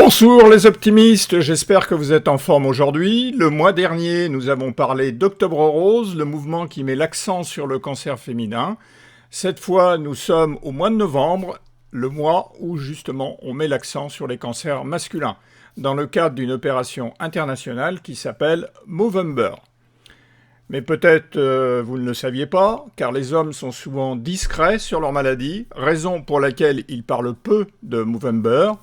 Bonjour les optimistes, j'espère que vous êtes en forme aujourd'hui. Le mois dernier, nous avons parlé d'Octobre Rose, le mouvement qui met l'accent sur le cancer féminin. Cette fois, nous sommes au mois de novembre, le mois où justement on met l'accent sur les cancers masculins, dans le cadre d'une opération internationale qui s'appelle Movember. Mais peut-être vous ne le saviez pas, car les hommes sont souvent discrets sur leur maladie, raison pour laquelle ils parlent peu de Movember.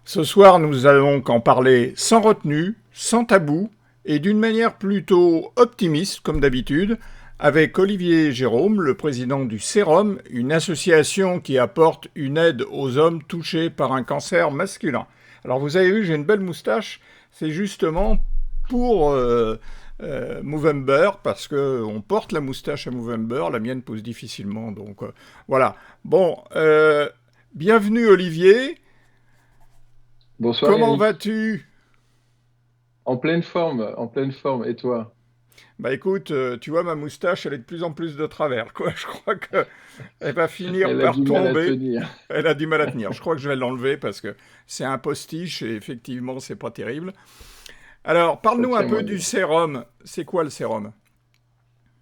Ce soir, nous allons en parler sans retenue, sans tabou, et d'une manière plutôt optimiste, comme d'habitude, avec Olivier Jérôme, le président du Sérum, une association qui apporte une aide aux hommes touchés par un cancer masculin. Alors vous avez vu, j'ai une belle moustache, c'est justement pour Movember, parce qu'on porte la moustache à Movember, la mienne pousse difficilement, donc voilà. Bon, bienvenue Olivier. Bonsoir Comment Yannick, vas-tu? en pleine forme, en pleine forme. Et toi? Bah écoute, tu vois, ma moustache, elle est de plus en plus de travers, quoi. Je crois que elle va finir Elle a par du mal à tomber. tenir. Elle a du mal à tenir. Je crois que je vais l'enlever parce que c'est un postiche et effectivement, c'est pas terrible. Alors, Ça parle-nous un tient peu du moyen. sérum. C'est quoi le sérum?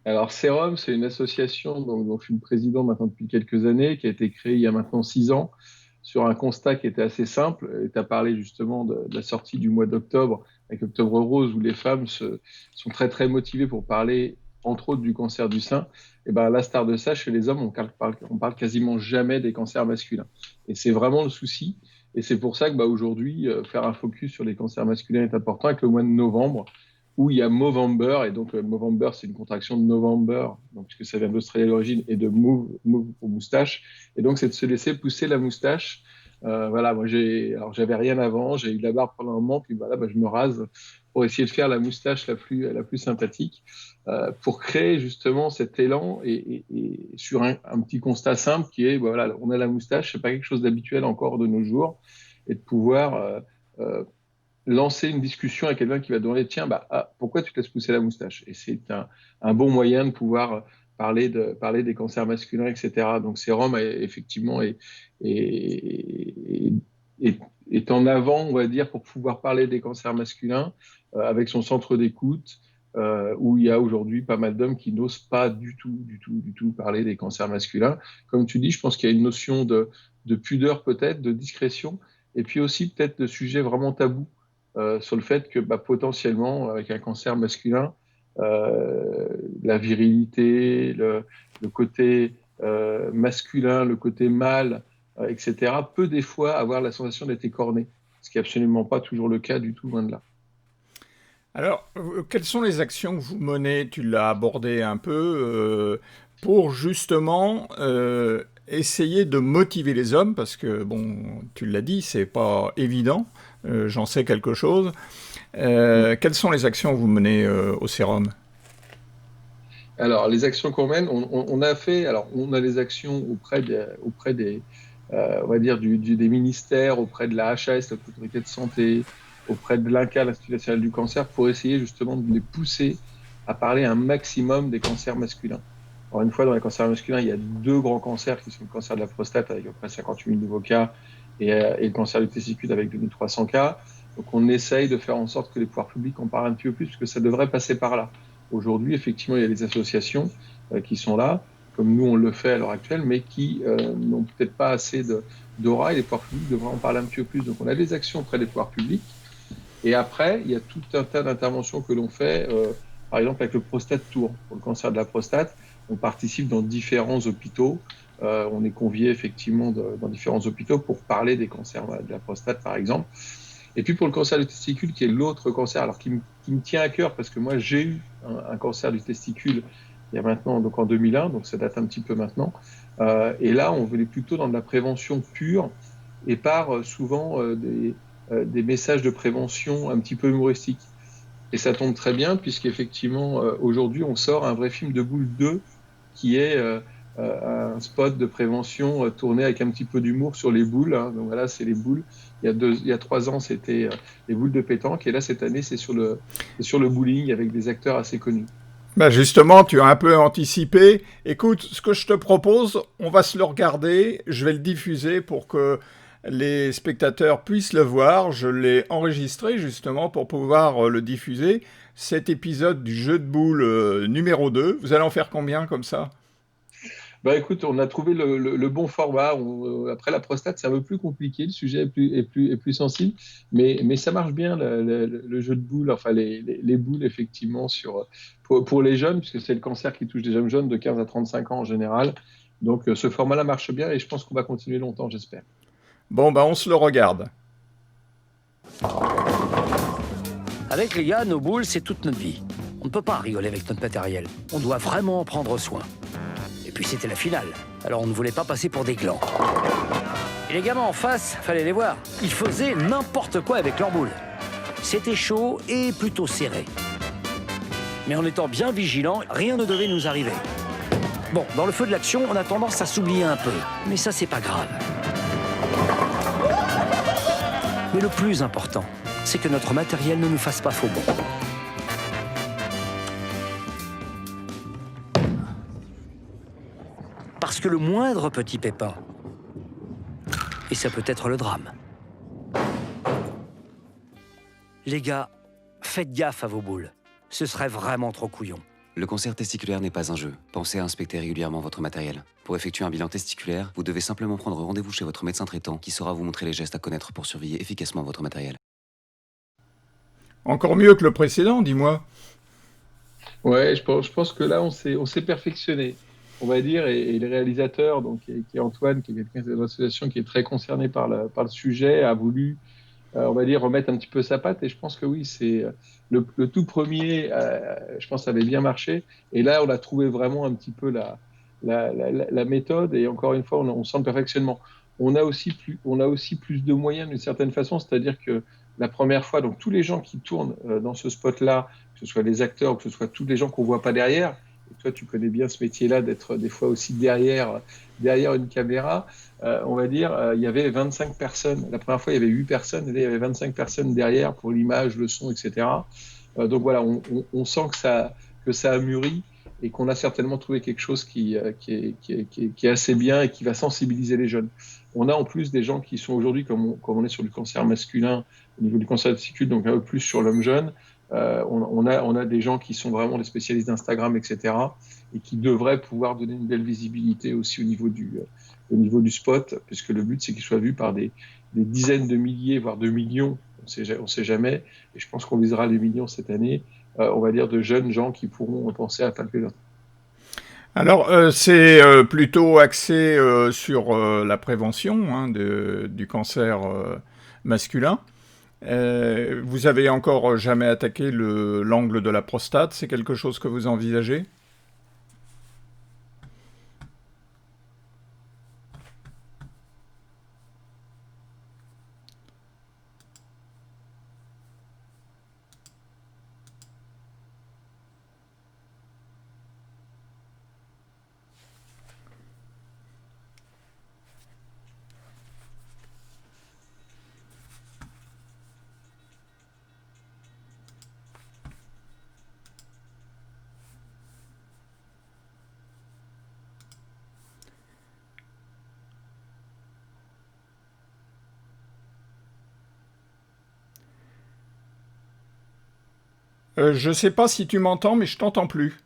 Alors, Serum, c'est une association dont je suis le président maintenant depuis quelques années, qui a été créée il y a maintenant 6 ans, sur un constat qui était assez simple. Tu as parlé justement de la sortie du mois d'octobre, avec Octobre Rose, où les femmes sont très très motivées pour parler, entre autres, du cancer du sein. Et ben, à l'instar de ça, chez les hommes, on parle quasiment jamais des cancers masculins. Et c'est vraiment le souci. Et c'est pour ça que aujourd'hui, faire un focus sur les cancers masculins est important avec le mois de novembre où il y a Movember, et donc Movember, c'est une contraction de November, donc, puisque ça vient d'Australie à l'origine, et de move pour moustache. Et donc, c'est de se laisser pousser la moustache. Voilà, moi, j'avais rien avant, j'ai eu la barbe pendant un moment, puis voilà, je me rase pour essayer de faire la moustache la plus sympathique, pour créer justement cet élan et sur un petit constat simple qui est, voilà, on a la moustache, c'est pas quelque chose d'habituel encore de nos jours, et de pouvoir lancer une discussion avec quelqu'un qui va demander tiens, pourquoi tu te laisses pousser la moustache? Et c'est un bon moyen de pouvoir parler des cancers masculins, etc. Donc, Sérum, effectivement, est, est, est en avant, on va dire, pour pouvoir parler des cancers masculins avec son centre d'écoute. Où il y a aujourd'hui pas mal d'hommes qui n'osent pas du tout parler des cancers masculins. Comme tu dis, je pense qu'il y a une notion de pudeur peut-être, de discrétion, et puis aussi peut-être de sujets vraiment tabous sur le fait que potentiellement, avec un cancer masculin, euh, la virilité, le côté masculin, le côté mâle, etc., peut des fois avoir la sensation d'être écorné, ce qui n'est absolument pas toujours le cas du tout, loin de là. Alors, quelles sont les actions que vous menez, tu l'as abordé un peu, pour justement essayer de motiver les hommes, parce que, bon, tu l'as dit, c'est pas évident, j'en sais quelque chose. Mm. Quelles sont les actions que vous menez au sérum? Alors, les actions qu'on mène, on a fait, alors on a les actions auprès des, on va dire des ministères, auprès de la HAS, l'autorité de santé, auprès de l'INCa, l'Institut national du cancer, pour essayer justement de les pousser à parler un maximum des cancers masculins. Encore une fois, dans les cancers masculins, il y a deux grands cancers qui sont le cancer de la prostate avec à peu près 58 000 nouveaux cas et le cancer du testicule avec 2300 cas. Donc, on essaye de faire en sorte que les pouvoirs publics en parlent un petit peu plus, parce que ça devrait passer par là. Aujourd'hui, effectivement, il y a des associations qui sont là, comme nous on le fait à l'heure actuelle, mais qui n'ont peut-être pas assez d'aura, et les pouvoirs publics devraient en parler un petit peu plus. Donc on a des actions auprès des pouvoirs publics, et après, il y a tout un tas d'interventions que l'on fait, par exemple avec le Prostate Tour, pour le cancer de la prostate. On participe dans différents hôpitaux, on est convié effectivement dans différents hôpitaux pour parler des cancers de la prostate, par exemple. Et puis pour le cancer du testicule, qui est l'autre cancer, alors qui me tient à cœur parce que moi j'ai eu un cancer du testicule il y a maintenant, donc en 2001, donc ça date un petit peu maintenant. Et là, on voulait plutôt dans de la prévention pure et par souvent des messages de prévention un petit peu humoristiques. Et ça tombe très bien puisqu'effectivement, aujourd'hui, on sort un vrai film de Boule 2 qui est un spot de prévention tourné avec un petit peu d'humour sur les boules. Hein. Donc voilà, c'est les boules. Il y a 3 ans, c'était les boules de pétanque. Et là, cette année, c'est sur le bowling avec des acteurs assez connus. Bah justement, tu as un peu anticipé. Écoute, ce que je te propose, on va se le regarder, je vais le diffuser pour que les spectateurs puissent le voir. Je l'ai enregistré justement pour pouvoir le diffuser. Cet épisode du jeu de boules numéro 2. Vous allez en faire combien comme ça? Bah écoute, on a trouvé le bon format. Après la prostate, c'est un peu plus compliqué, le sujet est plus sensible, mais ça marche bien le jeu de boules, enfin les boules effectivement pour les jeunes, puisque c'est le cancer qui touche des jeunes de 15 à 35 ans en général. Donc ce format-là marche bien et je pense qu'on va continuer longtemps, j'espère. Bon, bah on se le regarde. Avec les gars, nos boules, c'est toute notre vie. On ne peut pas rigoler avec notre matériel. On doit vraiment en prendre soin. Et puis c'était la finale, alors on ne voulait pas passer pour des glands. Et les gamins en face, fallait les voir. Ils faisaient n'importe quoi avec leurs boules. C'était chaud et plutôt serré. Mais en étant bien vigilants, rien ne devait nous arriver. Bon, dans le feu de l'action, on a tendance à s'oublier un peu. Mais ça, c'est pas grave. Mais le plus important, c'est que notre matériel ne nous fasse pas faux bon. Parce que le moindre petit pépin, et ça peut être le drame. Les gars, faites gaffe à vos boules. Ce serait vraiment trop couillon. Le cancer testiculaire n'est pas un jeu. Pensez à inspecter régulièrement votre matériel. Pour effectuer un bilan testiculaire, vous devez simplement prendre rendez-vous chez votre médecin traitant qui saura vous montrer les gestes à connaître pour surveiller efficacement votre matériel. Encore mieux que le précédent, dis-moi. Ouais, je pense que là, on s'est perfectionné, on va dire, et le réalisateur, donc, qui est Antoine, qui est quelqu'un de l'association qui est très concerné par le sujet, a voulu, on va dire, remettre un petit peu sa patte. Et je pense que oui, c'est le tout premier, je pense, avait bien marché. Et là, on a trouvé vraiment un petit peu la méthode. Et encore une fois, on sent le perfectionnement. On a aussi plus de moyens d'une certaine façon, c'est-à-dire que la première fois, donc tous les gens qui tournent dans ce spot-là, que ce soit les acteurs ou que ce soit tous les gens qu'on voit pas derrière, et toi tu connais bien ce métier-là d'être des fois aussi derrière une caméra, on va dire, il y avait 25 personnes. La première fois, il y avait 8 personnes, et là, il y avait 25 personnes derrière pour l'image, le son, etc. Donc voilà, on sent que ça a mûri et qu'on a certainement trouvé quelque chose qui est assez bien et qui va sensibiliser les jeunes. On a en plus des gens qui sont aujourd'hui, comme on est sur du cancer masculin, au niveau du cancer de testicule, donc un peu plus sur l'homme jeune, on a des gens qui sont vraiment des spécialistes d'Instagram, etc., et qui devraient pouvoir donner une belle visibilité aussi au niveau du spot, puisque le but, c'est qu'il soit vu par des dizaines de milliers, voire de millions, on sait jamais, et je pense qu'on visera les millions cette année, on va dire, de jeunes gens qui pourront penser à palper leur. Alors, c'est plutôt axé sur la prévention hein, du cancer masculin. Vous avez encore jamais attaqué l'angle de la prostate, c'est quelque chose que vous envisagez? Je sais pas si tu m'entends, mais je t'entends plus.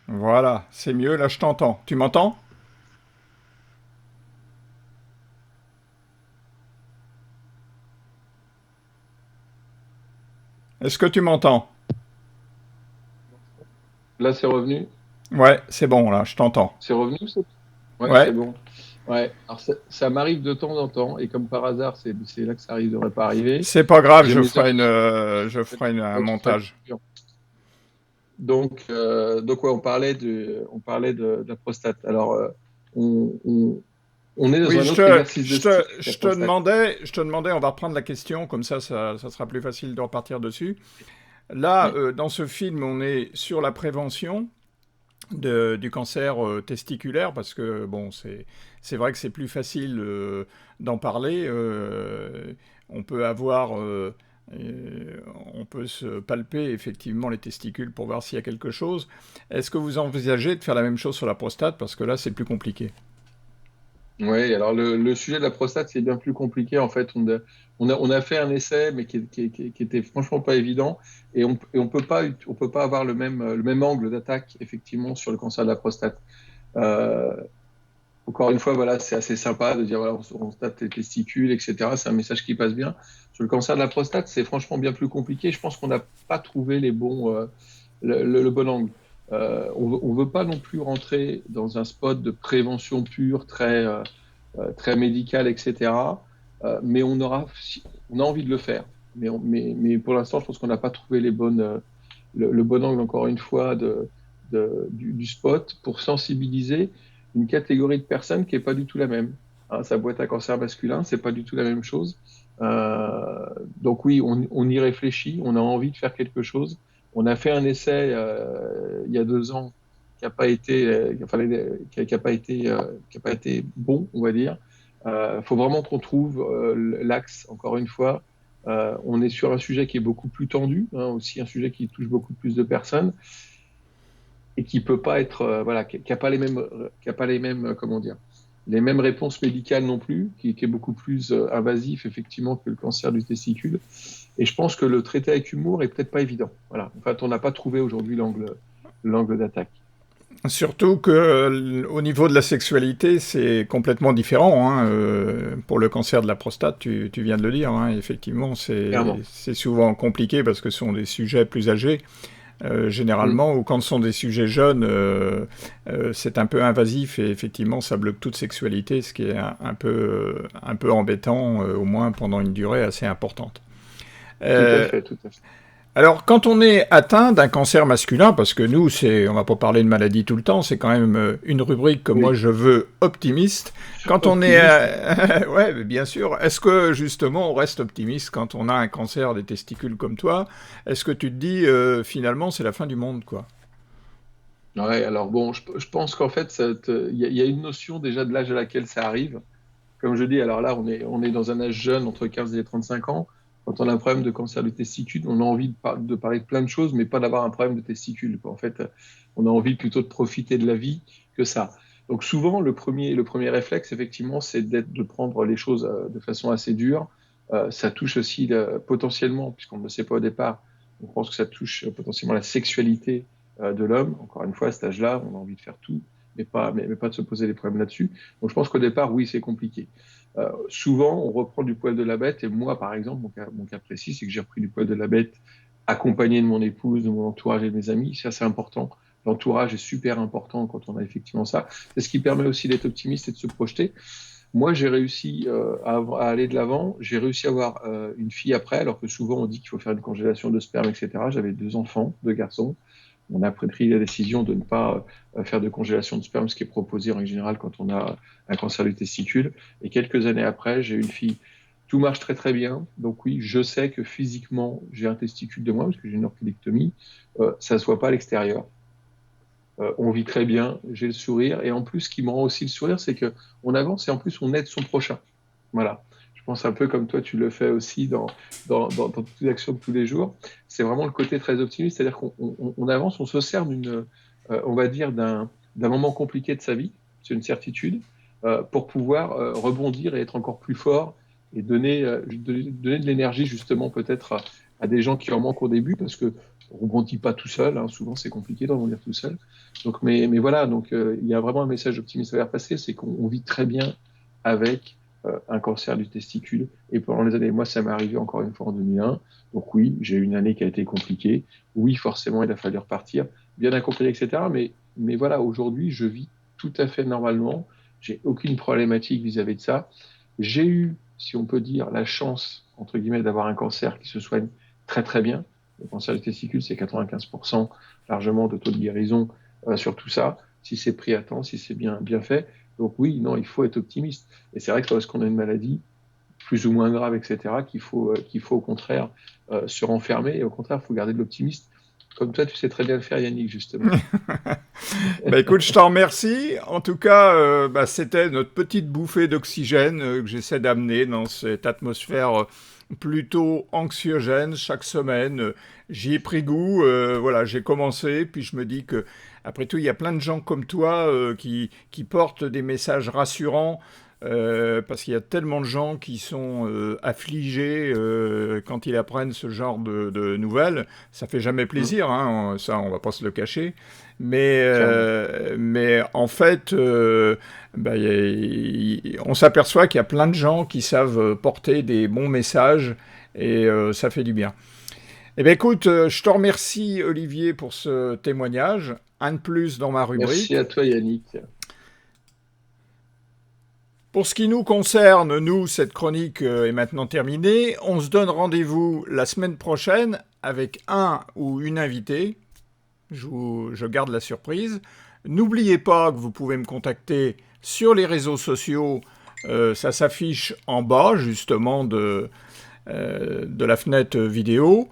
Voilà, c'est mieux, là je t'entends. Tu m'entends? Est-ce que tu m'entends? Là, c'est revenu. Ouais, c'est bon, là, je t'entends. C'est revenu, ça? Ouais, Ouais, c'est bon. Ouais, alors ça m'arrive de temps en temps, et comme par hasard, c'est là que ça devrait pas arriver. c'est pas grave, J'ai je mes ferai oreilles un montage. donc ouais, on parlait de la prostate. Alors, on, on, on est dans Oui, un autre exercice de style, la prostate. je te demandais, on va reprendre la question, comme ça sera plus facile de repartir dessus. Là, Oui. dans ce film, on est sur la prévention. du cancer testiculaire, parce que bon, c'est vrai que c'est plus facile d'en parler. On peut avoir, on peut se palper effectivement les testicules pour voir s'il y a quelque chose. Est-ce que vous envisagez de faire la même chose sur la prostate, parce que là, c'est plus compliqué? Oui, alors le sujet de la prostate, c'est bien plus compliqué. En fait, on a fait un essai, mais qui était franchement pas évident. Et on peut pas avoir le même angle d'attaque, effectivement, sur le cancer de la prostate. Euh, Encore une fois, voilà, c'est assez sympa de dire, voilà, on se tape les testicules, etc. C'est un message qui passe bien. Sur le cancer de la prostate, c'est franchement bien plus compliqué. Je pense qu'on n'a pas trouvé le bon angle. On veut pas non plus rentrer dans un spot de prévention pure, très médical, etc. Mais on a envie de le faire. Mais pour l'instant, je pense qu'on n'a pas trouvé le bon angle, encore une fois, du spot pour sensibiliser une catégorie de personnes qui n'est pas du tout la même. Hein, ça doit être un cancer masculin, c'est pas du tout la même chose. Donc oui, on y réfléchit, on a envie de faire quelque chose. On a fait un essai il y a 2 ans qui n'a pas été, qui a pas été bon, on va dire. Faut vraiment qu'on trouve l'axe, encore une fois. On est sur un sujet qui est beaucoup plus tendu, hein, aussi un sujet qui touche beaucoup plus de personnes et qui peut pas être, voilà, qui a pas les mêmes, comment dire, les mêmes réponses médicales non plus, qui est beaucoup plus invasif effectivement que le cancer du testicule. Et je pense que le traiter avec humour est peut-être pas évident. Voilà. En fait, on n'a pas trouvé aujourd'hui l'angle d'attaque. Surtout que au niveau de la sexualité, c'est complètement différent. Hein. Pour le cancer de la prostate, tu viens de le dire, hein, effectivement, Clairement. c'est souvent compliqué parce que ce sont des sujets plus âgés. Mm. Généralement, ou quand ce sont des sujets jeunes, c'est un peu invasif et effectivement, ça bloque toute sexualité, ce qui est un peu embêtant, au moins pendant une durée assez importante. Tout à Euh, fait, tout à fait. alors, quand on est atteint d'un cancer masculin, parce que nous, on va pas parler de maladie tout le temps, c'est quand même une rubrique que moi Oui, je veux optimiste. Quand on est, optimiste. ouais, mais bien sûr. Est-ce que justement on reste optimiste quand on a un cancer des testicules comme toi? Est-ce que tu te dis finalement c'est la fin du monde, quoi? Ouais, alors bon, je pense qu'en fait, il y a une notion déjà de l'âge à laquelle ça arrive. Comme je dis, alors là, on est dans un âge jeune, entre 15 et 35 ans. Quand on a un problème de cancer du testicule, on a envie de parler de plein de choses, mais pas d'avoir un problème de testicule. En fait, on a envie plutôt de profiter de la vie que ça. Donc souvent, le premier réflexe, effectivement, c'est de prendre les choses de façon assez dure. Ça touche aussi potentiellement, puisqu'on ne le sait pas au départ, on pense que ça touche potentiellement la sexualité de l'homme. Encore une fois, à cet âge-là, on a envie de faire tout, mais pas de se poser des problèmes là-dessus. Donc je pense qu'au départ, oui, c'est compliqué. Souvent, on reprend du poil de la bête. Et moi, par exemple, mon cas précis, c'est que j'ai repris du poil de la bête accompagné de mon épouse, de mon entourage et de mes amis. Ça, c'est important. L'entourage est super important quand on a effectivement ça. C'est ce qui permet aussi d'être optimiste et de se projeter. Moi, j'ai réussi à aller de l'avant. J'ai réussi à avoir une fille après, alors que souvent on dit qu'il faut faire une congélation de sperme, etc. J'avais 2 enfants, 2 garçons. On a pris la décision de ne pas faire de congélation de sperme, ce qui est proposé en général quand on a un cancer du testicule. Et quelques années après, j'ai une fille. Tout marche très très bien. Donc oui, je sais que physiquement, j'ai un testicule de moins parce que j'ai une orchidectomie. Ça ne se voit pas à l'extérieur. On vit très bien, j'ai le sourire. Et en plus, ce qui me rend aussi le sourire, c'est que on avance et en plus, on aide son prochain. Voilà. Je pense un peu comme toi, tu le fais aussi dans toutes les actions de tous les jours. C'est vraiment le côté très optimiste, c'est-à-dire qu'on avance, on se sert on va dire, d'un moment compliqué de sa vie, c'est une certitude, pour pouvoir rebondir et être encore plus fort et donner de l'énergie justement peut-être à des gens qui en manquent au début, parce que on rebondit pas tout seul, hein, souvent c'est compliqué de rebondir tout seul. Donc, mais voilà, donc il y a vraiment un message optimiste à faire passer, c'est qu'on vit très bien avec un cancer du testicule. Et pendant les années, moi, ça m'est arrivé encore une fois en 2001. Donc oui, j'ai eu une année qui a été compliquée. Oui, forcément, il a fallu repartir, bien accompagné, etc. Mais voilà, aujourd'hui, je vis tout à fait normalement. J'ai aucune problématique vis-à-vis de ça. J'ai eu, si on peut dire, la chance, entre guillemets, d'avoir un cancer qui se soigne très très bien. Le cancer du testicule, c'est 95% largement de taux de guérison sur tout ça, si c'est pris à temps, si c'est bien fait. Donc oui, non, il faut être optimiste. Et c'est vrai que lorsqu'on a une maladie plus ou moins grave, etc., qu'il faut au contraire se renfermer. Et au contraire, il faut garder de l'optimisme Comme toi, tu sais très bien le faire, Yannick, justement. Bah écoute, je t'en remercie. En tout cas, c'était notre petite bouffée d'oxygène que j'essaie d'amener dans cette atmosphère plutôt anxiogène chaque semaine. J'y ai pris goût. Voilà, j'ai commencé, puis je me dis que, après tout, il y a plein de gens comme toi qui portent des messages rassurants. Parce qu'il y a tellement de gens qui sont affligés quand ils apprennent ce genre de nouvelles. Ça fait jamais Mm, plaisir, hein, ça on va pas se le cacher. clairement. Mais en fait, on s'aperçoit qu'il y a plein de gens qui savent porter des bons messages et ça fait du bien. Eh bien écoute, je te remercie Olivier pour ce témoignage. Un de plus dans ma Merci rubrique. à toi, Yannick. Pour ce qui nous concerne, nous, cette chronique est maintenant terminée. On se donne rendez-vous la semaine prochaine avec un ou une invitée. Je garde la surprise. N'oubliez pas que vous pouvez me contacter sur les réseaux sociaux. Ça s'affiche en bas, justement, de la fenêtre vidéo.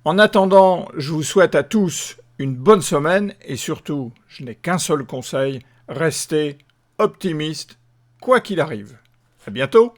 En attendant, je vous souhaite à tous une bonne semaine et surtout, je n'ai qu'un seul conseil, restez optimistes, quoi qu'il arrive. À bientôt!